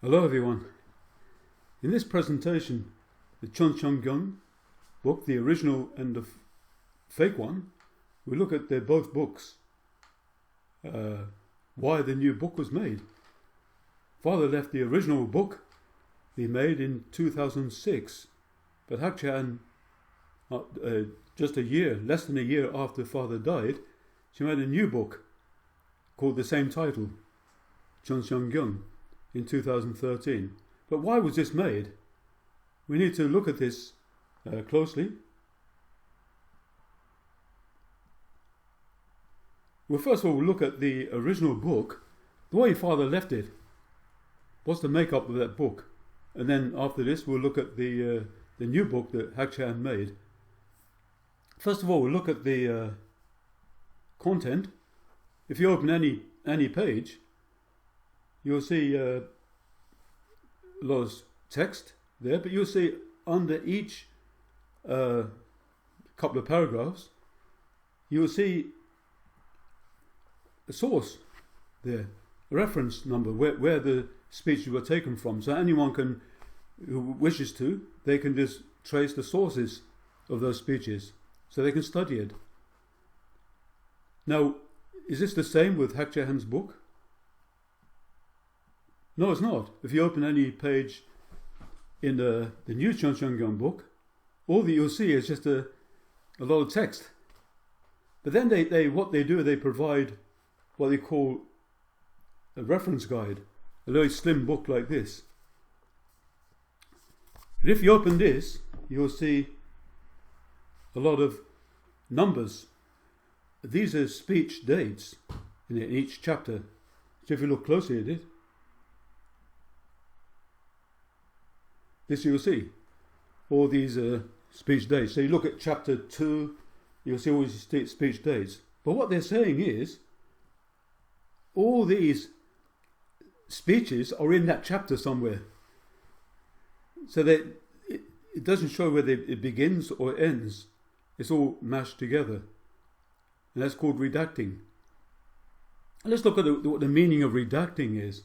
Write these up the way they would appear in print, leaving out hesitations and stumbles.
Hello everyone. In this presentation, the Cheon Seong Gyeong book, the original and the fake one, we look at both books, why the new book was made. Father left the original book be made in 2006, but Hak Ja Han, just less than a year after Father died, she made a new book called the same title, Cheon Seong Gyeong, in 2013. But why was this made? We need to look at this closely. Well, first of all, we'll look at the original book, the way Father left it. What's the makeup of that book? And then after this, we'll look at the new book that Hak Ja Han made. First of all, we'll look at the content. If you open any page, you'll see a lot of text there, but you'll see under each couple of paragraphs, you'll see a source there, a reference number, where the speeches were taken from. So anyone who wishes to, they can just trace the sources of those speeches, so they can study it. Now, is this the same with Hak Ja Han's book? No, it's not. If you open any page in the new Cheon Seong Gyeong book, all that you'll see is just a lot of text. But then what they do, they provide what they call a reference guide, a very slim book like this. But if you open this, you'll see a lot of numbers. These are speech dates in each chapter. So if you look closely at it, this you'll see, all these speech dates. So you look at chapter 2, you'll see all these speech dates. But what they're saying is, all these speeches are in that chapter somewhere. So that it doesn't show whether it begins or ends. It's all mashed together. And that's called redacting. And let's look at what the meaning of redacting is.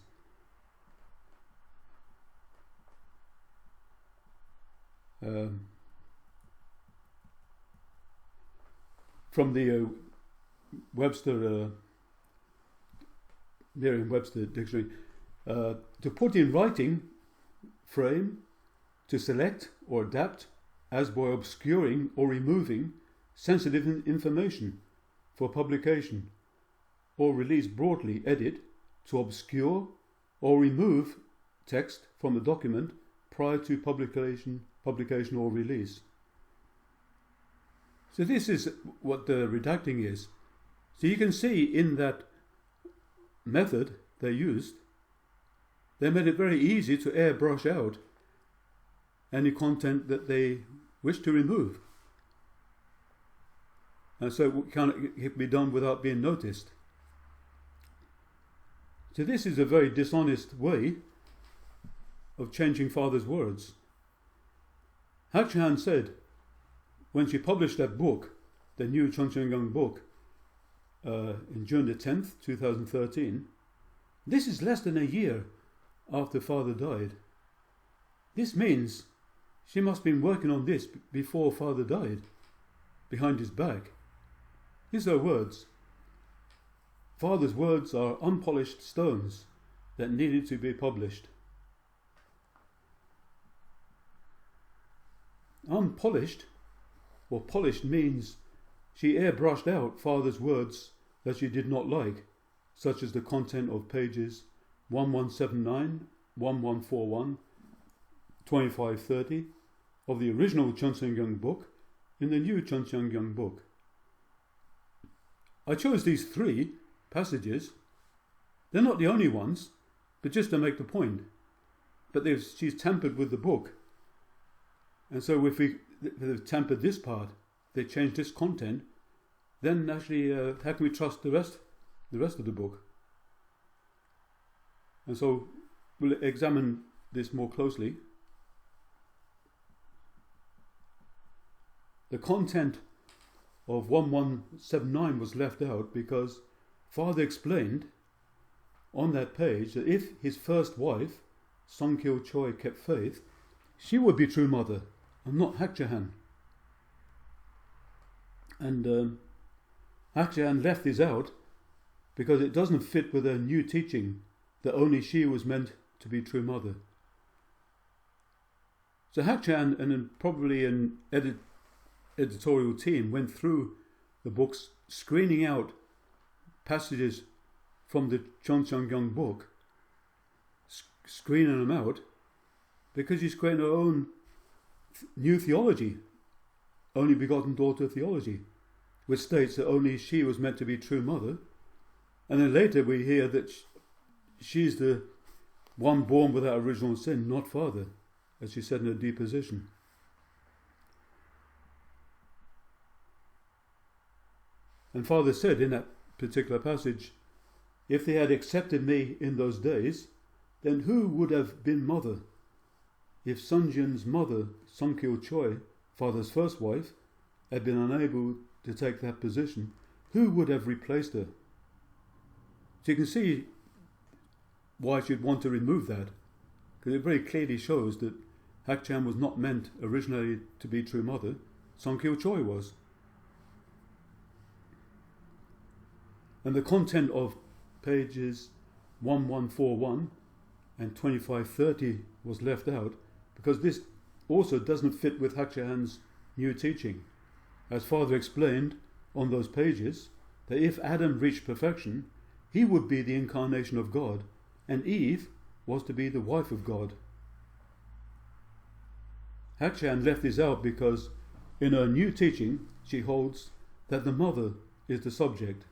From the Merriam-Webster dictionary, to put in writing, frame, to select or adapt as by obscuring or removing sensitive information for publication, or release broadly, edit, to obscure or remove text from a document prior to publication or release. So this is what the redacting is. So you can see in that method they used, they made it very easy to airbrush out any content that they wish to remove. And so it can be done without being noticed. So this is a very dishonest way of changing Father's words. Hak Ja Han said, when she published that book, the new Cheon Seong Gyeong book, in June the 10th, 2013, this is less than a year after Father died. This means she must have been working on this before Father died, behind his back. These are words. Father's words are unpolished stones that needed to be published. Unpolished or polished means she airbrushed out Father's words that she did not like, such as the content of pages 1179, 1141, 2530 of the original Cheon Seong Gyeong book in the new Cheon Seong Gyeong book. I chose these 3 passages. They're not the only ones, but just to make the point. But she's tampered with the book. And so if they've tampered this part, they changed this content, then actually how can we trust the rest of the book? And so we'll examine this more closely. The content of 1179 was left out because Father explained on that page that if his first wife Song Kil Choi kept faith, she would be true mother, and not Hak Ja Han. And Hak Ja Han left this out because it doesn't fit with her new teaching that only she was meant to be true mother. So Hak Ja Han and probably an editorial team went through the books, screening out passages from the Cheon Seong Gyeong book, screening them out, because she's creating her own new theology, only begotten daughter theology, which states that only she was meant to be true mother. And then later we hear that she's the one born without original sin, not father, as she said in her deposition. And Father said in that particular passage, if they had accepted me in those days, then who would have been mother? If Sun Jin's mother, Song Kil Choi, Father's first wife, had been unable to take that position, who would have replaced her? So you can see why she'd want to remove that, because it very clearly shows that Hak Ja Han was not meant originally to be true mother. Song Kil Choi was. And the content of pages 1141 and 2530 was left out because this also doesn't fit with Hak Ja Han's new teaching. As Father explained on those pages, that if Adam reached perfection, he would be the incarnation of God, and Eve was to be the wife of God. Hak Ja Han left this out because in her new teaching she holds that the mother is the subject.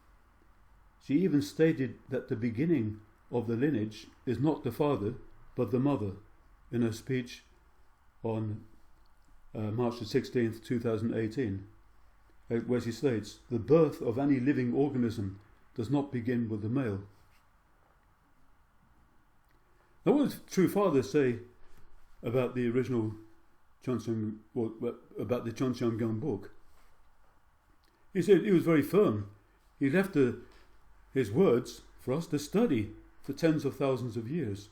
She even stated that the beginning of the lineage is not the father but the mother in her speech on March the 16th, 2018, where she states, the birth of any living organism does not begin with the male. Now what does True Father say about the original about the Cheon Seong Gyeong book? He said he was very firm. He left his words for us to study for tens of thousands of years.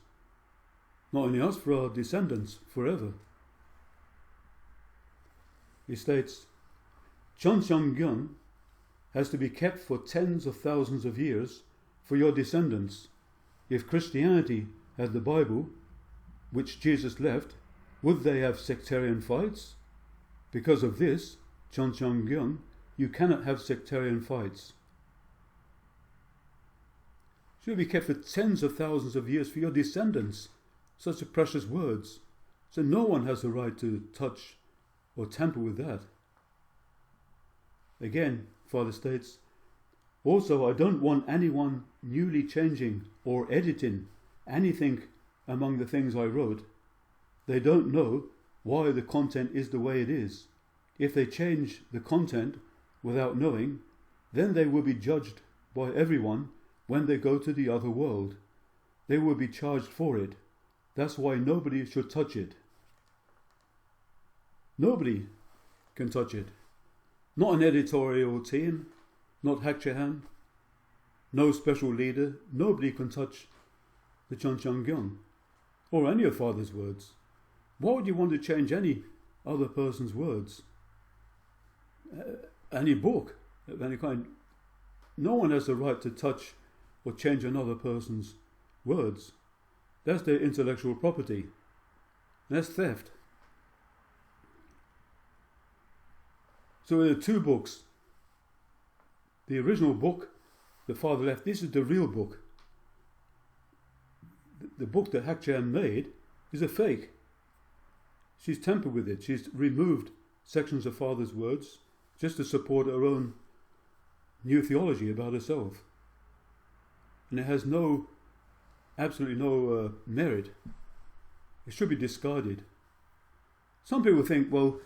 Not only us, for our descendants forever. He states, Cheon Seong Gyeong has to be kept for tens of thousands of years for your descendants. If Christianity had the Bible, which Jesus left, would they have sectarian fights? Because of this, Cheon Seong Gyeong, you cannot have sectarian fights. Should be kept for tens of thousands of years for your descendants. Such a precious words. So no one has the right to touch or tamper with that. Again, Father states, also I don't want anyone newly changing or editing anything among the things I wrote. They don't know why the content is the way it is. If they change the content without knowing, then they will be judged by everyone when they go to the other world. They will be charged for it. That's why nobody should touch it. Nobody can touch it. Not an editorial team, not Hak Ja Han, no special leader. Nobody can touch the Cheon Seong Gyeong or any of Father's words. Why would you want to change any other person's words? Any book of any kind. No one has the right to touch or change another person's words. That's their intellectual property. That's theft. So there are two books. The original book the Father left, this is the real book. The book that Hak Ja Han made is a fake. She's tampered with it. She's removed sections of Father's words just to support her own new theology about herself. And it has absolutely no merit. It should be discarded. Some people think, well,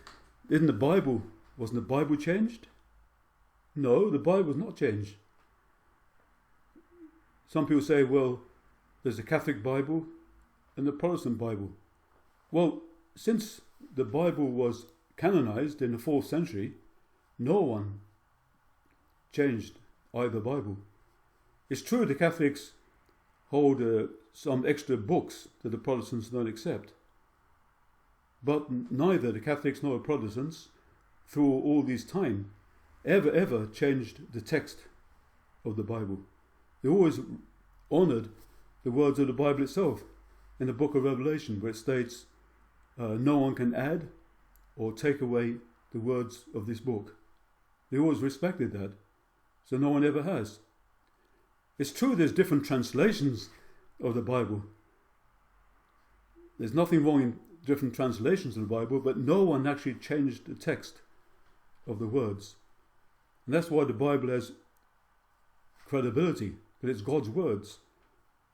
wasn't the Bible changed? No, the Bible was not changed. Some people say, well, there's the Catholic Bible and the Protestant Bible. Well, since the Bible was canonized in the 4th century, no one changed either Bible. It's true the Catholics hold some extra books that the Protestants don't accept. But neither the Catholics nor the Protestants, through all this time, ever changed the text of the Bible. They always honoured the words of the Bible itself in the book of Revelation, where it states, no one can add or take away the words of this book. They always respected that, so no one ever has. It's true there's different translations of the Bible. There's nothing wrong in different translations of the Bible, but no one actually changed the text of the words. And that's why the Bible has credibility, because it's God's words.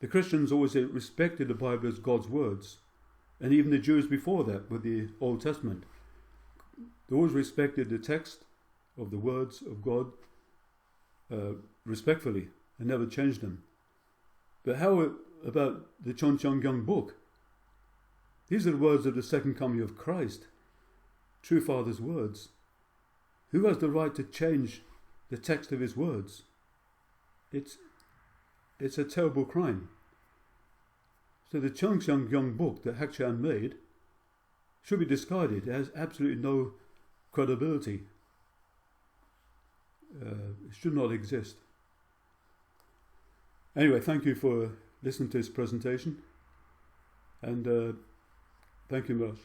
The Christians always respected the Bible as God's words. And even the Jews before that, with the Old Testament, they always respected the text of the words of God respectfully and never changed them. But how about the Cheon Seong Gyeong book? These are the words of the second coming of Christ, true Father's words. Who has the right to change the text of his words? It's a terrible crime. So the Cheon Seong Gyeong book that Hak Ja Han made should be discarded. It has absolutely no credibility. It should not exist. Anyway, thank you for listening to this presentation, and thank you much.